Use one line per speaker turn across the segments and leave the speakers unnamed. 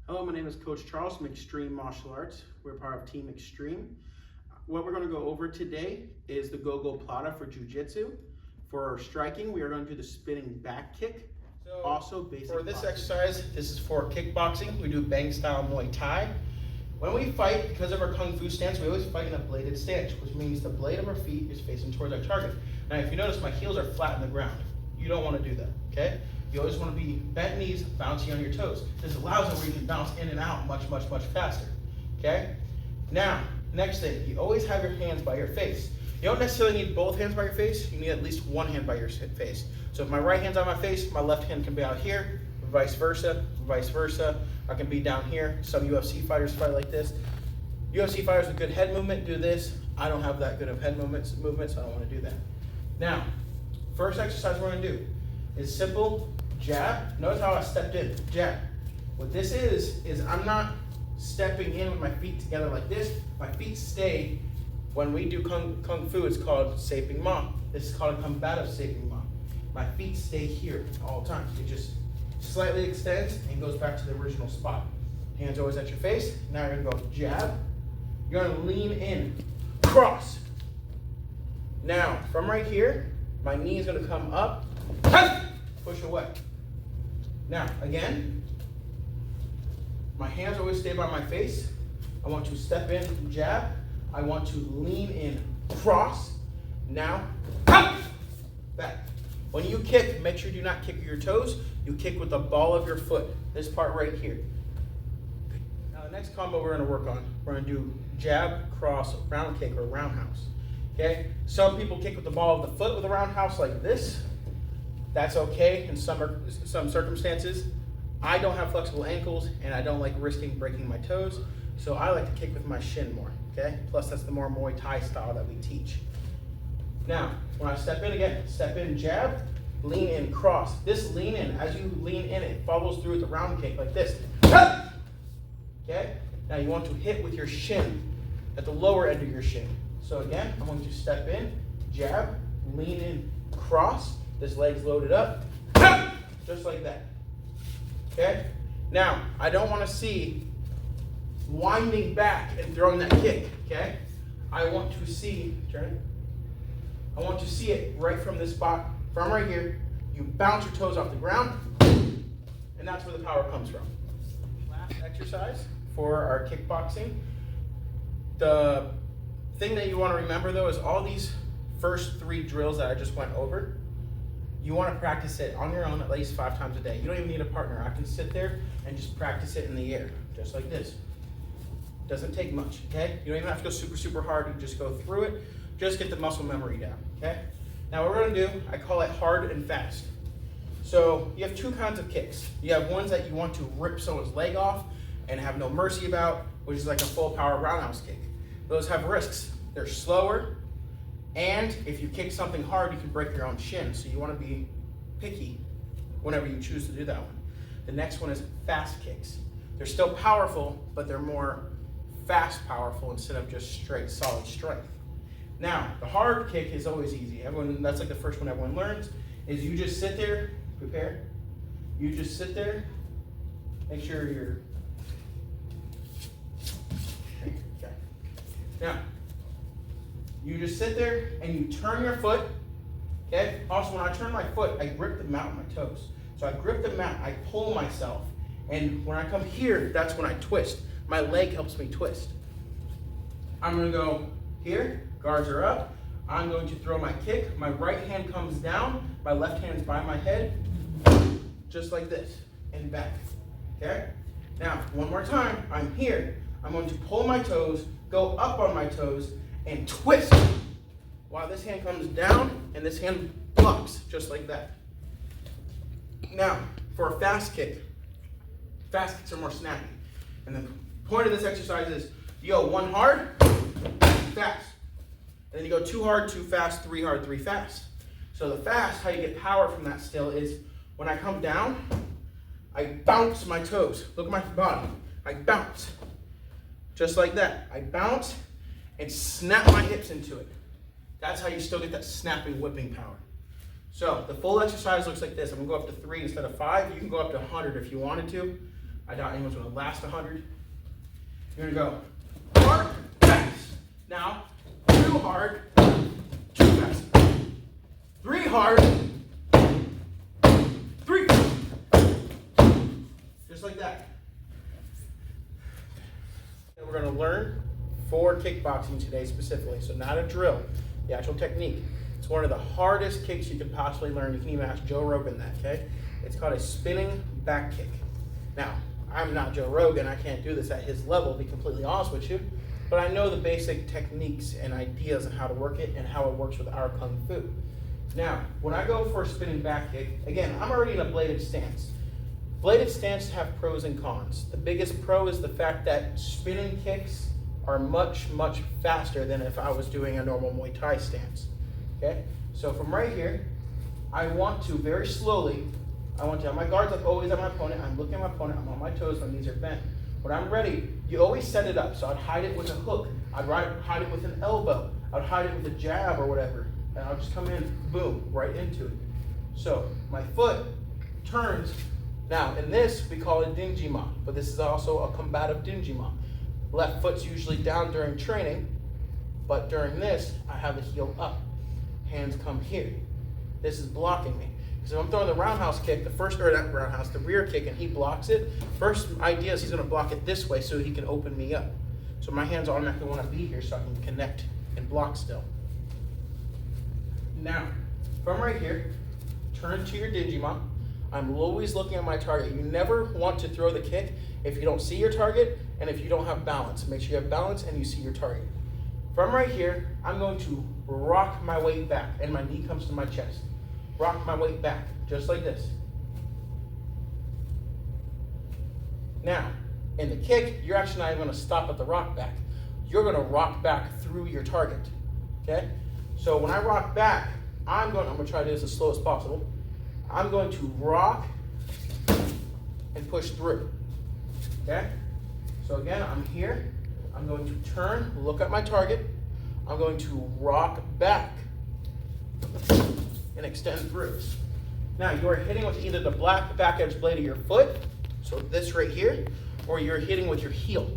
Hello, my name is Coach Charles from Extreme Martial Arts. We're part of Team Extreme. What we're going to go over today is the GoGo Plata for Jiu-Jitsu. For striking, we are going to do the spinning back kick.
So
Also basic
for this
boxing.
exercise, this is for kickboxing. We do bang style Muay Thai. When we fight, because of our Kung Fu stance, we always fight in a bladed stance, which means the blade of our feet is facing towards our target. Now, if you notice, my heels are flat on the ground. You don't want to do that, okay? You always want to be bent knees, bouncing on your toes. This allows it where you can bounce in and out much faster, okay? Now, next thing, you always have your hands by your face. You don't necessarily need both hands by your face. You need at least one hand by your face. So if my right hand's on my face, my left hand can be out here, vice versa, vice versa. I can be down here. Some UFC fighters fight like this. UFC fighters with good head movement do this. I don't have that good of head movements, so I don't want to do that. Now, first exercise we're going to do is simple jab. Notice how I stepped in, jab. What this is I'm not stepping in with my feet together like this. My feet stay. When we do Kung Fu, it's called Saping Ma. This is called a combative Saping Ma. My feet stay here all the time. It just slightly extends and goes back to the original spot. Hands always at your face. Now you're gonna go jab. You're gonna lean in, cross. Now, from right here, my knee is gonna come up, push away. Now, again, my hands always stay by my face. I want to step in, jab. I want to lean in, cross. Now, back. When you kick, make sure you do not kick with your toes. You kick with the ball of your foot. This part right here. Now, the next combo we're going to work on, we're going to do jab, cross, round kick, or roundhouse. Okay? Some people kick with the ball of the foot with a roundhouse like this. That's okay in some circumstances. I don't have flexible ankles, and I don't like risking breaking my toes, so I like to kick with my shin more. Okay? Plus, that's the more Muay Thai style that we teach. Now, when I step in again, step in, jab, lean in, cross. This lean in, as you lean in, it follows through with the round kick like this. Okay? Now you want to hit with your shin, at the lower end of your shin. So again, I'm going to step in, jab, lean in, cross. This leg's loaded up, just like that. Okay? Now, I don't want to see winding back and throwing that kick, okay? I want to see, I want to see it right from this spot, from right here. You bounce your toes off the ground, and that's where the power comes from. Last exercise for our kickboxing. The thing that you want to remember though is all these first 3 drills that I just went over, you want to practice it on your own at least 5 times a day. You don't even need a partner. I can sit there and just practice it in the air, just like this. Doesn't take much, okay? You don't even have to go super hard. You just go through it. Just get the muscle memory down, okay? Now what we're gonna do, I call it hard and fast. So you have 2 kinds of kicks. You have ones that you want to rip someone's leg off and have no mercy about, which is like a full power roundhouse kick. Those have risks. They're slower, and if you kick something hard, you can break your own shin. So you wanna be picky whenever you choose to do that one. The next one is fast kicks. They're still powerful, but they're more fast powerful instead of just straight solid strength. Now, the hard kick is always easy. That's like the first one everyone learns, is you just sit there, prepare. You just sit there, make sure you're, okay. Now, you just sit there and you turn your foot, okay? Also, when I turn my foot, I grip the mat with my toes. So I grip the mat, I pull myself, and when I come here, that's when I twist. My leg helps me twist. I'm gonna go here, guards are up. I'm going to throw my kick. My right hand comes down, my left hand's by my head, just like this, and back, okay? Now, one more time, I'm here. I'm going to pull my toes, go up on my toes, and twist, while this hand comes down, and this hand blocks, just like that. Now, for a fast kick, fast kicks are more snappy. And the point of this exercise is, you go 1 hard, fast. And then you go 2 hard, 2 fast, 3 hard, 3 fast. So the fast, how you get power from that still is, when I come down, I bounce my toes. Look at my body. I bounce. Just like that. I bounce and snap my hips into it. That's how you still get that snapping, whipping power. So the full exercise looks like this. I'm gonna go up to 3 instead of 5. You can go up to 100 if you wanted to. I doubt anyone's gonna last 100. You're gonna go hard, fast. Now, 2 hard, 2 fast. 3 hard, 3. Just like that. And we're gonna learn for kickboxing today specifically, so not a drill, the actual technique. It's one of the hardest kicks you could possibly learn. You can even ask Joe Rogan that, okay? It's called a spinning back kick. Now, I'm not Joe Rogan, I can't do this at his level, to be completely honest with you, but I know the basic techniques and ideas on how to work it and how it works with our Kung Fu. Now, when I go for a spinning back kick, again, I'm already in a bladed stance. Bladed stances have pros and cons. The biggest pro is the fact that spinning kicks are much, much faster than if I was doing a normal Muay Thai stance. Okay? So from right here, I want to very slowly, I want to have my guards up always at my opponent. I'm looking at my opponent, I'm on my toes, my knees are bent. When I'm ready, you always set it up. So I'd hide it with a hook, I'd hide it with an elbow, I'd hide it with a jab or whatever. And I'll just come in, boom, right into it. So my foot turns. Now, in this, we call it dingy ma, but this is also a combative dingy ma. Left foot's usually down during training, but during this, I have the heel up. Hands come here. This is blocking me. Because if I'm throwing the roundhouse kick, the rear kick, and he blocks it, first idea is he's gonna block it this way so he can open me up. So my hands automatically wanna be here so I can connect and block still. Now, from right here, turn to your dingy ma. I'm always looking at my target. You never want to throw the kick if you don't see your target and if you don't have balance. Make sure you have balance and you see your target. From right here, I'm going to rock my weight back and my knee comes to my chest. Rock my weight back, just like this. Now, in the kick, you're actually not even gonna stop at the rock back. You're gonna rock back through your target, okay? So when I rock back, I'm gonna try to do this as slow as possible. I'm going to rock and push through, okay? So again, I'm here. I'm going to turn, look at my target. I'm going to rock back and extend through. Now you are hitting with either the back edge blade of your foot, so this right here, or you're hitting with your heel.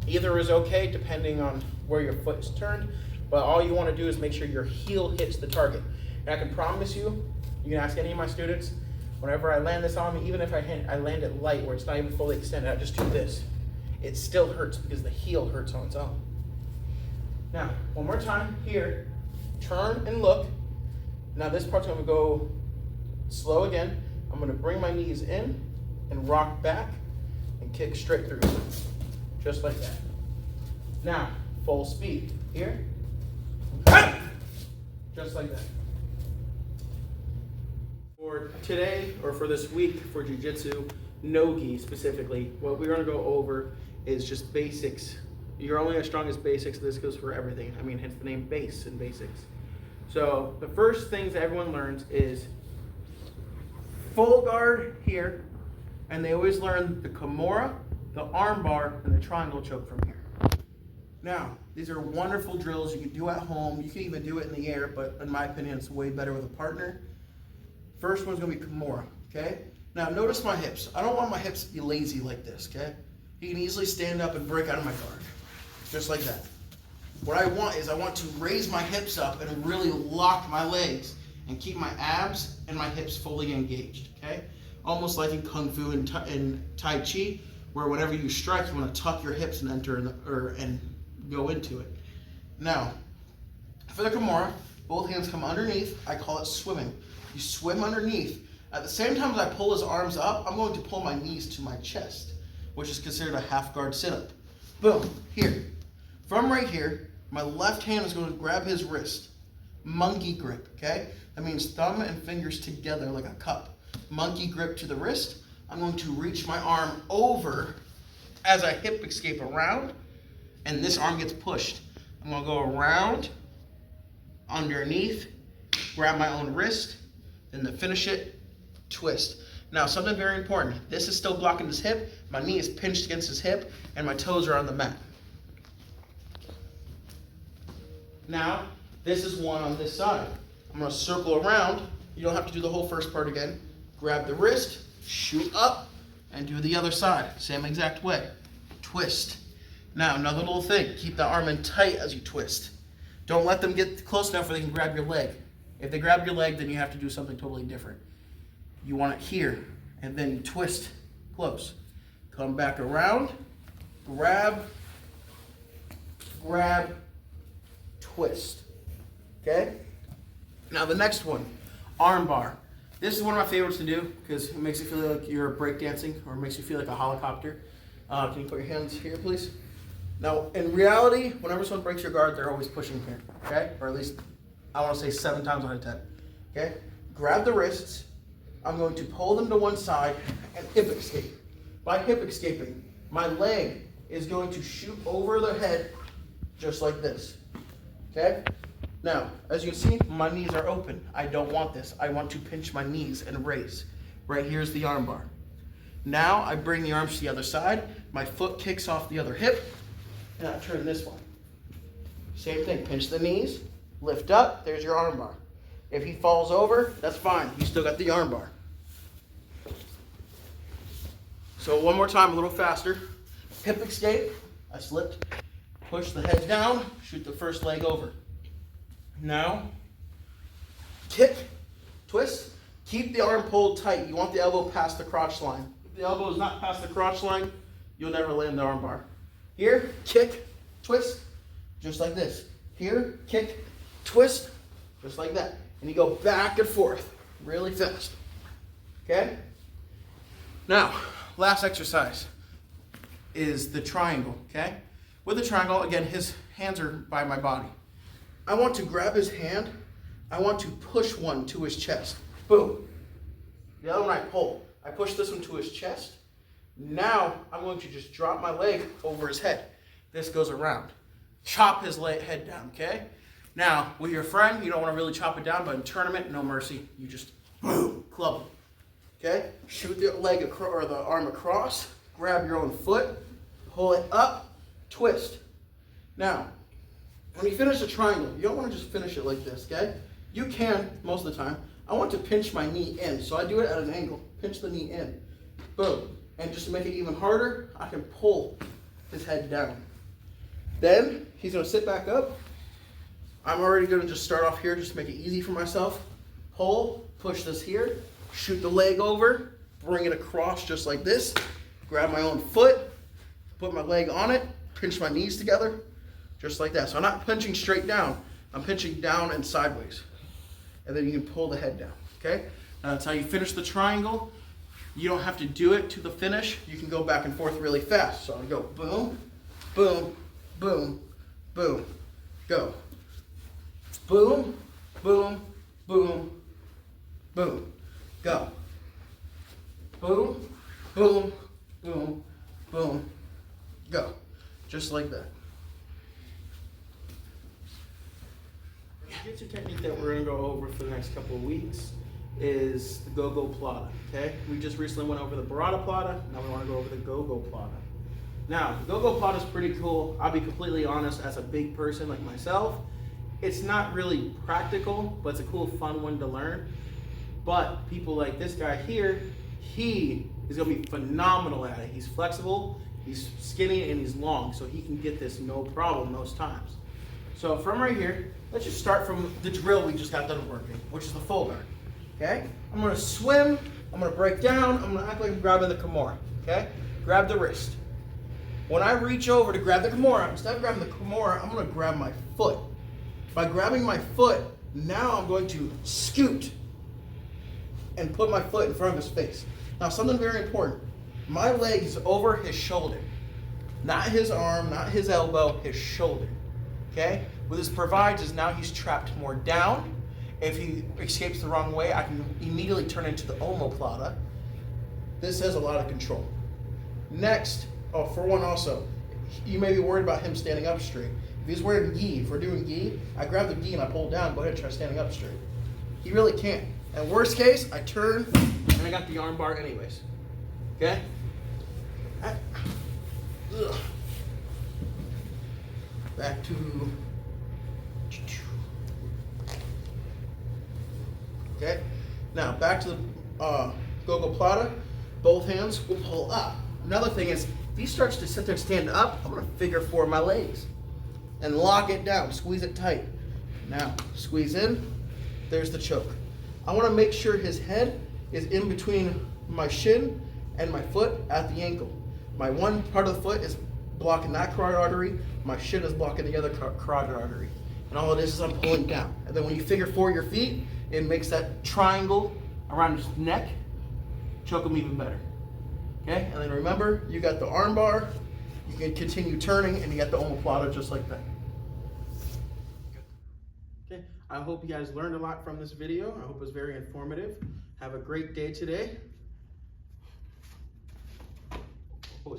Either is okay depending on where your foot is turned, but all you want to do is make sure your heel hits the target. And I can promise you, you can ask any of my students, whenever I land this on me, even if I land it light where it's not even fully extended, I just do this. It still hurts because the heel hurts on its own. Now, one more time, here, turn and look. Now this part's gonna go slow again. I'm gonna bring my knees in and rock back and kick straight through, just like that. Now, full speed, here, just like that. For today, or for this week, for Jiu-Jitsu, no-gi specifically, what we're gonna go over is just basics. You're only as strong as basics. This goes for everything. I mean, hence the name base and basics. So the first things that everyone learns is full guard here, and they always learn the Kimura, the arm bar, and the triangle choke from here. Now, these are wonderful drills you can do at home. You can even do it in the air, but in my opinion, it's way better with a partner. First one's gonna be Kimura, okay? Now notice my hips. I don't want my hips to be lazy like this, okay? You can easily stand up and break out of my guard, just like that. What I want is I want to raise my hips up and really lock my legs and keep my abs and my hips fully engaged, okay? Almost like in Kung Fu and Tai Chi, where whenever you strike, you want to tuck your hips and enter and go into it. Now, for the Kimura, both hands come underneath. I call it swimming. You swim underneath. At the same time as I pull his arms up, I'm going to pull my knees to my chest, which is considered a half guard sit-up. Boom, here. From right here, my left hand is going to grab his wrist. Monkey grip, okay? That means thumb and fingers together like a cup. Monkey grip to the wrist. I'm going to reach my arm over as I hip escape around, and this arm gets pushed. I'm going to go around, underneath, grab my own wrist, then to finish it, twist. Now, something very important. This is still blocking his hip. My knee is pinched against his hip, and my toes are on the mat. Now, this is one on this side. I'm going to circle around. You don't have to do the whole first part again. Grab the wrist, shoot up, and do the other side, same exact way. Twist. Now, another little thing, keep the arm in tight as you twist. Don't let them get close enough where they can grab your leg. If they grab your leg, then you have to do something totally different. You want it here, and then you twist close. Come back around, grab, grab, twist. Okay? Now the next one, arm bar. This is one of my favorites to do because it makes you feel like you're breakdancing, or it makes you feel like a helicopter. Can you put your hands here, please? Now, in reality, whenever someone breaks your guard, they're always pushing here, okay? Or at least, I want to say 7 times out of 10, okay? Grab the wrists. I'm going to pull them to one side and hip escape. By hip escaping, my leg is going to shoot over the head just like this, okay? Now, as you can see, my knees are open. I don't want this. I want to pinch my knees and raise. Right here's the arm bar. Now, I bring the arms to the other side. My foot kicks off the other hip, and I turn this one. Same thing, pinch the knees, lift up, there's your arm bar. If he falls over, that's fine. You still got the arm bar. So one more time, a little faster. Hip escape, I slipped. Push the head down, shoot the first leg over. Now, kick, twist, keep the arm pulled tight. You want the elbow past the crotch line. If the elbow is not past the crotch line, you'll never land the arm bar. Here, kick, twist, just like this. Here, kick, twist, just like that. And you go back and forth really fast. Okay? Now, last exercise is the triangle, okay? With the triangle, again, his hands are by my body. I want to grab his hand. I want to push one to his chest. Boom. The other one I pull. I push this one to his chest. Now, I'm going to just drop my leg over his head. This goes around. Chop his head down, okay? Now, with your friend, you don't want to really chop it down, but in tournament, no mercy. You just, boom, club him, okay? Shoot the leg or the arm across. Grab your own foot. Pull it up. Twist. Now, when you finish a triangle, you don't want to just finish it like this, okay? You can, most of the time. I want to pinch my knee in, so I do it at an angle. Pinch the knee in. Boom. And just to make it even harder, I can pull his head down. Then, he's going to sit back up. I'm already going to just start off here just to make it easy for myself. Pull, push this here, shoot the leg over, bring it across just like this, grab my own foot, put my leg on it, pinch my knees together, just like that. So I'm not pinching straight down, I'm pinching down and sideways. And then you can pull the head down, okay? Now that's how you finish the triangle. You don't have to do it to the finish. You can go back and forth really fast. So I'll go boom, boom, boom, boom, go. Boom, boom, boom, boom, go. Boom, boom, boom, boom, go. Just like that. Jiu-jitsu technique that we're going to go over for the next couple of weeks is the GoGo Plata, okay? We just recently went over the Barada Plata, now we want to go over the GoGo Plata. Now, the GoGo Plata is pretty cool. I'll be completely honest, as a big person like myself, it's not really practical, but it's a cool, fun one to learn. But people like this guy here, he is going to be phenomenal at it. He's flexible, he's skinny, and he's long, so he can get this no problem most times. So from right here, let's just start from the drill we just got done working, which is the full guard, okay? I'm gonna swim, I'm gonna break down, I'm gonna act like I'm grabbing the Kimura, okay? Grab the wrist. When I reach over to grab the Kimura, instead of grabbing the Kimura, I'm gonna grab my foot. By grabbing my foot, now I'm going to scoot and put my foot in front of his face. Now something very important, my leg is over his shoulder, not his arm, not his elbow, his shoulder. Okay? What this provides is now he's trapped more down. If he escapes the wrong way, I can immediately turn into the omoplata. This has a lot of control. Next, oh, for one also, you may be worried about him standing up straight. If he's wearing gi, if we're doing gi, I grab the gi and I pull down, go ahead and try standing up straight. He really can't. And worst case, I turn and I got the arm bar anyways. Okay? Back to, okay, now back to the GoGo Plata. both hands will pull up. Another thing is, if he starts to sit there and stand up, I'm gonna figure 4 my legs and lock it down, squeeze it tight. Now, squeeze in, there's the choke. I wanna make sure his head is in between my shin and my foot at the ankle. My one part of the foot is blocking that carotid artery, my shin is blocking the other carotid artery. And all it is I'm pulling down. And then when you figure 4 your feet, it makes that triangle around his neck, choke him even better. Okay, and then remember, you got the arm bar, you can continue turning, and you got the omoplata just like that.
Okay, I hope you guys learned a lot from this video. I hope it was very informative. Have a great day today. Oh,